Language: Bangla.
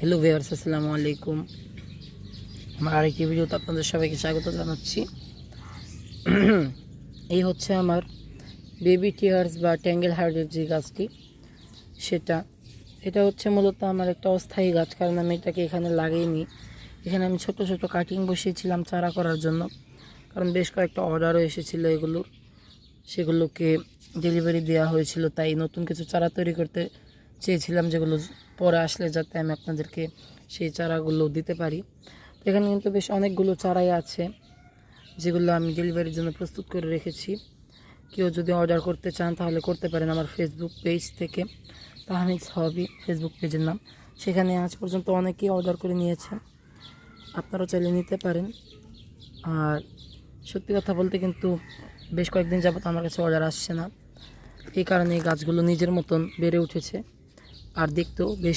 হ্যালো ভিউয়ার্স, আসসালামু আলাইকুম। আমার আরেকটি ভিডিওতে আপনাদের সবাইকে স্বাগত জানাচ্ছি। এই হচ্ছে আমার বেবি টিয়ার্স বা ট্যাঙ্গেল হার্টের যে গাছটি, এটা হচ্ছে মূলত আমার একটা অস্থায়ী গাছ, কারণ আমি এটাকে এখানে লাগাইনি। এখানে আমি ছোট ছোট কাটিং বসিয়েছিলাম চারা করার জন্য, কারণ বেশ কয়েকটা অর্ডারও এসেছিলো এগুলোর, সেগুলোকে ডেলিভারি দেওয়া হয়েছিল। তাই নতুন কিছু চারা তৈরি করতে চেয়েছিলাম, যেগুলো পরে আসলে যাতে আমি আপনাদেরকে সেই চারাগুলো দিতে পারি। তো এখানে কিন্তু বেশ অনেকগুলো চারাই আছে, যেগুলো আমি ডেলিভারির জন্য প্রস্তুত করে রেখেছি। কেউ যদি অর্ডার করতে চান তাহলে করতে পারেন আমার ফেসবুক পেজ থেকে, তাহমিদ হবি ফেসবুক পেজের নাম। সেখানে আজ পর্যন্ত অনেকেই অর্ডার করে নিয়েছেন, আপনারাও চাইলে নিতে পারেন। আর সত্যি কথা বলতে কিন্তু বেশ কয়েকদিন যাবত আমার কাছে অর্ডার আসছে না, এই কারণে এই গাছগুলো নিজের মতন বেড়ে উঠেছে আর দেখতেও বেশ